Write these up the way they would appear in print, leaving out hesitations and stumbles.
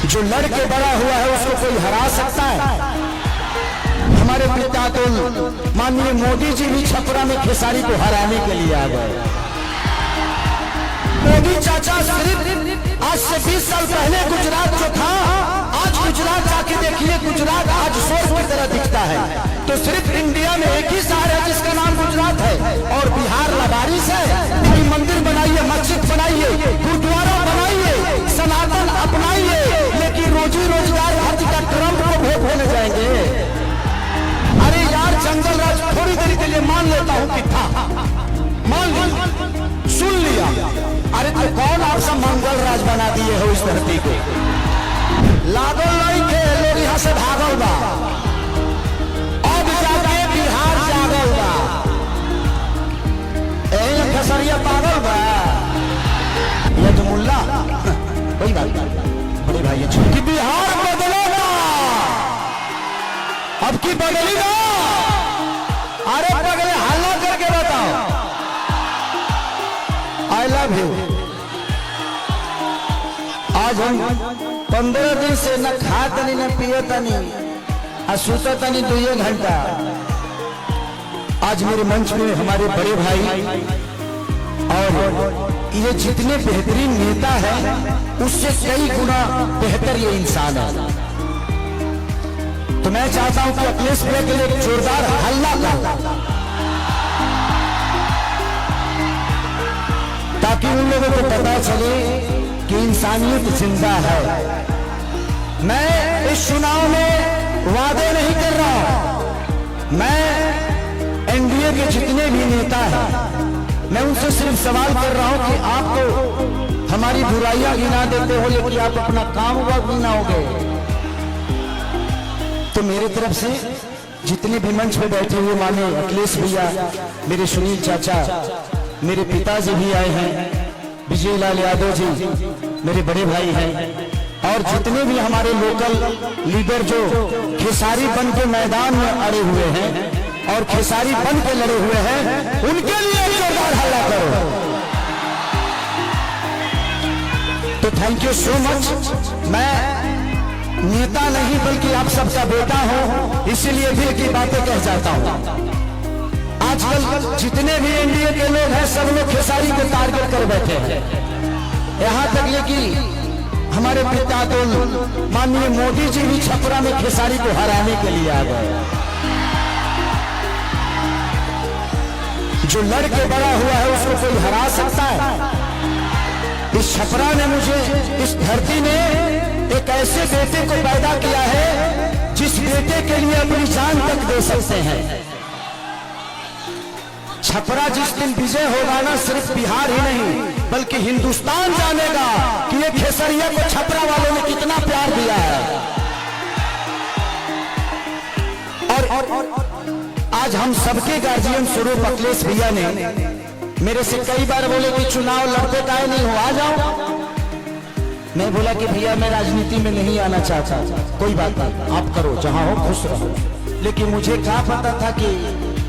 जो लड़के बड़ा हुआ है उसको कोई हरा सकता है? हमारे पिता तो माननीय मोदी जी भी छपरा में खेसारी को हराने के लिए आ गए। मोदी चाचा सिर्फ आज से 20 साल पहले गुजरात जो था, आज गुजरात जाके देखिए, गुजरात आज स्वर्ग की तरह दिखता है। तो सिर्फ इंडिया में एक ही शहर है जिसका नाम गुजरात है, और बिहार लबारिश है। कोई मंदिर बनाइए, मस्जिद बनाइए, गुरुद्वारा बनाइए, सनातन अपनाइए, लेकिन रोजी रोजगार भर्ती का ट्रम्प को वोट होने जाएंगे। अरे यार, जंगल राज थोड़ी देर के लिए मान लेता हूँ कि था, मान लिया, सुन लिया। अरे तो कौन आप सब मंगल राज बना दिए हो इस धरती को? लागल नहीं थे लोग यहाँ से भागल बा, अब जाके बिहार जागल बा, खेसरिया पागल बा। ये तो मुल्ला कोई बात नहीं, बड़े भाई कि बिहार बदलेगा, अब की बदलेगा। अरे बगले हल्ला करके बताओ, आई लव यू। आज हम 15 दिन से न खा तनी न पिए तनी और सुता तनी 2 घंटा। आज मेरे मंच में हमारे बड़े भाई और ये जितने बेहतरीन नेता हैं उससे कई गुना बेहतर ये इंसान है। तो मैं चाहता हूं कि अखिलेश भैया के लिए एक जोरदार हल्ला का, ताकि उन लोगों को पता चले कि इंसानियत जिंदा है। मैं इस चुनाव में वादे नहीं कर रहा, मैं एनडीए के जितने भी नेता हैं मैं उनसे सिर्फ सवाल कर रहा हूं कि आप तो हमारी बुराइयां गिना देते हो, लेकिन आप अपना काम वक्त गिनाओगे। तो मेरे तरफ से जितने भी मंच पे बैठे हुए माने अखिलेश भैया, मेरे सुनील चाचा, मेरे पिताजी भी आए हैं, विजय लाल यादव जी मेरे बड़े भाई हैं, और जितने भी हमारे लोकल लीडर जो खेसारी बन के मैदान में अड़े हुए हैं और खेसारी बन के लड़े हुए हैं, उनके लिए जोरदार हल्ला करो। तो थैंक यू सो मच। मैं नेता नहीं बल्कि आप सबका बेटा हूं, इसीलिए दिल की बातें कह जाता हूं। आजकल जितने भी एनडीए के लोग हैं सब लोग खेसारी को टारगेट कर बैठे हैं, यहाँ तक ये कि हमारे पिता तो माननीय मोदी जी भी छपरा में खेसारी को हराने के लिए आ गए। जो लड़के बड़ा हुआ है उसको कोई हरा सकता है? इस छपरा ने मुझे, इस धरती ने एक ऐसे बेटे को पैदा किया है जिस बेटे के लिए अपनी जान तक दे सकते हैं। छपरा जिस दिन विजय होगा ना, सिर्फ बिहार ही नहीं बल्कि हिंदुस्तान जानेगा कि ये खेसरिया को छपरा वालों ने कितना प्यार दिया है। और आज हम सबके गार्जियन स्वरूप अखिलेश भैया ने मेरे से कई बार बोले कि चुनाव लड़ते काहे नहीं हो, आ जाओ। मैं बोला कि भैया मैं राजनीति में नहीं आना चाहता, कोई बात नहीं, आप करो, जहां हो खुश रहो। लेकिन मुझे क्या पता था कि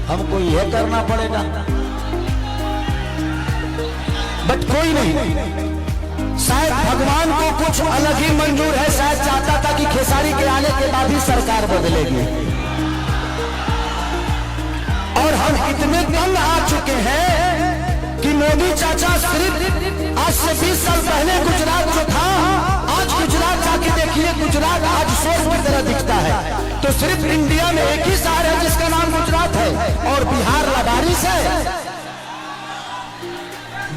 हमको यह करना पड़ेगा। बट कोई नहीं, शायद भगवान को कुछ अलग ही मंजूर है, शायद चाहता था कि खेसारी के आने के बाद ही सरकार बदलेगी। और हम इतने तंग आ चुके हैं कि मोदी चाचा सिर्फ आज से 20 साल पहले गुजरात जो था, आज गुजरात जाके देखिए, गुजरात आज स्वर्ग की तरह दिखता है। तो सिर्फ इंडिया में एक ही शहर है जिसका नाम गुजरात है, और बिहार लबारिश है।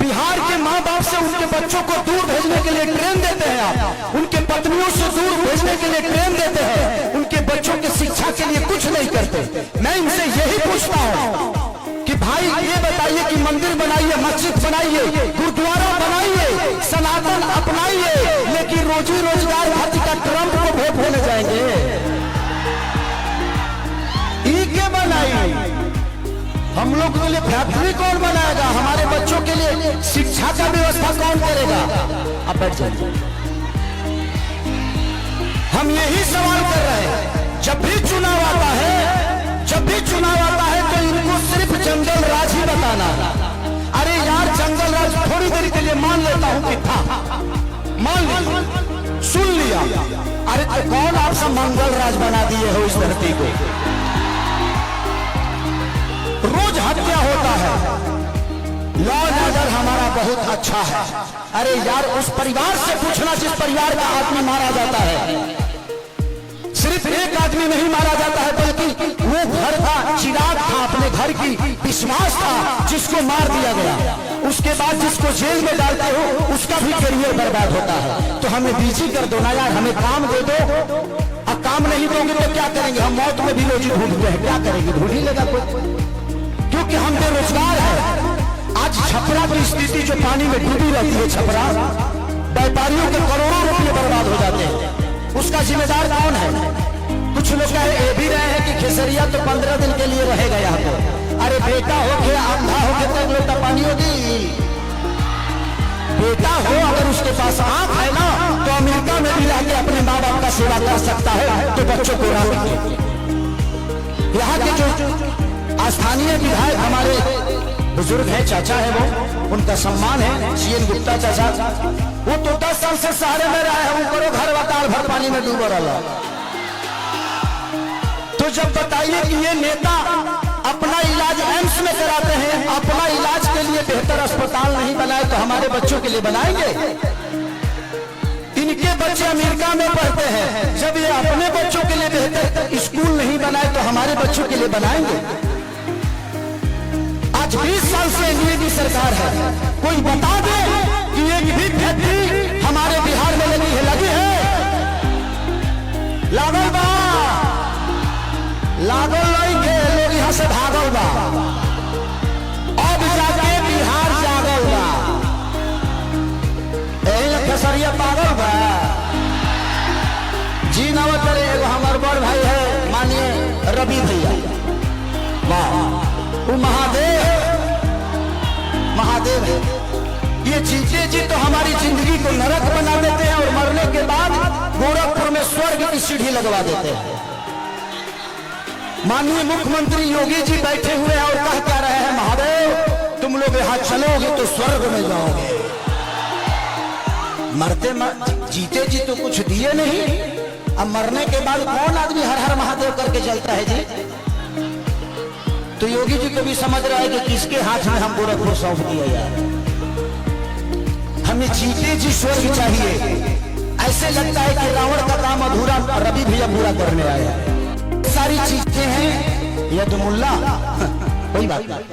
बिहार के माँ बाप से उनके बच्चों को दूर भेजने के लिए ट्रेन देते हैं आप, उनके पत्नियों से दूर भेजने के लिए ट्रेन देते हैं, उनके बच्चों की शिक्षा के लिए कुछ नहीं करते। मैं इनसे यही पूछता हूँ कि भाई ये बताइए कि मंदिर बनाइए, मस्जिद बनाइए, गुरुद्वारा बनाइए, सनातन अपनाइए, लेकिन रोजी रोजगार भर्ती का ट्रम्प को वोट होने जाएंगे। क्या बनाइए? हम लोग के लिए फैक्ट्री कौन बनाएगा? हमारे बच्चों के लिए शिक्षा का व्यवस्था कौन करेगा? अब बैठ जाइए। हम यही सवाल कर रहे हैं। जब भी चुनाव आता है, जब भी चुनाव आता है तो इनको सिर्फ जंगल राज ही बताना। अरे यार, जंगल राज थोड़ी देर के लिए मान लेता हूं कि था, मान लिया, सुन लिया। अरे तो कौन आप सब मंगल राज बना दिए हो इस धरती को? रोज हत्या होता है, लॉ एंड ऑर्डर हमारा बहुत अच्छा है। अरे यार उस परिवार से पूछना जिस परिवार का आदमी मारा जाता है। सिर्फ एक आदमी नहीं मारा जाता है, बल्कि वो घर का चिराग था, अपने घर की विश्वास था, जिसको मार दिया गया। उसके बाद जिसको जेल में डालते हो उसका भी करियर बर्बाद होता है। तो हमें बिजी कर दो ना यार, हमें काम दे दो। अब काम नहीं दोगे तो क्या करेंगे? हम मौत में भी रोजी ढूंढते हैं, क्या करेंगे? ढूंढ ही लेगा कोई, क्योंकि हम बेरोजगार है। आज छपरा की स्थिति जो पानी में डूबी रहती है, छपरा व्यापारियों के करोड़ों रुपये बर्बाद हो जाते हैं, उसका जिम्मेदार कौन है? कुछ लोग कह भी रहे हैं कि खेसरिया तो 15 दिन के लिए रहेगा यहाँ पे। अरे बेटा हो के अंधा हो के तक लोटा पानी होगी। बेटा हो अगर उसके पास आंख है ना, तो अमेरिका में भी जाके अपने माँ बाप का सेवा कर सकता है, तो बच्चों को राह यहाँ के जो स्थानीय विधायक हमारे बुजुर्ग हैं, चाचा है, वो उनका सम्मान है, सीएन गुप्ता चाचा। वो तो 10 साल से शहर में रहा है, वो करो घर वकाल भर पानी में डूबा रहा। तो जब बताइए कि ये नेता अपना इलाज एम्स में कराते हैं, अपना इलाज के लिए बेहतर अस्पताल नहीं बनाए तो हमारे बच्चों के लिए बनाएंगे? इनके बच्चे अमेरिका में पढ़ते हैं, जब ये अपने बच्चों के लिए बेहतर स्कूल नहीं बनाए तो हमारे बच्चों के लिए बनाएंगे? आज 20 साल से एनडीए की सरकार है, कोई बता दे कि एक भी फैक्ट्री हमारे बिहार में लगी है? लगी है? लागल बा, लागल नहीं के लोग यहाँ से भागल बा, अब जाके बिहार जागल बा। यही खेसरिया पागल बा जी। नवा करे एगो हमार बड़ भाई है, मानिए रवि भैया, वाह वो महादेव है। ये जीते जी तो हमारी जिंदगी को नरक बना देते हैं और मरने के बाद गोरखपुर में स्वर्ग की सीढ़ी लगवा देते हैं। माननीय मुख्यमंत्री योगी जी बैठे हुए हैं और कह क्या रहे हैं, महादेव तुम लोग यहाँ चलोगे तो स्वर्ग में जाओगे। मरते जीते जी तो कुछ दिए नहीं, अब मरने के बाद कौन आदमी हर हर महादेव करके चलता है जी? तो योगी जी को भी समझ रहा है कि किसके हाथ में हम गोरखपुर सौंप दिया यार। हमें जीते जी स्वर्ग चाहिए। ऐसे लगता है कि रावण का काम अधूरा रवि भैया पूरा करने आया। सारी चीजें हैं यदुमुल्ला कोई बात नहीं।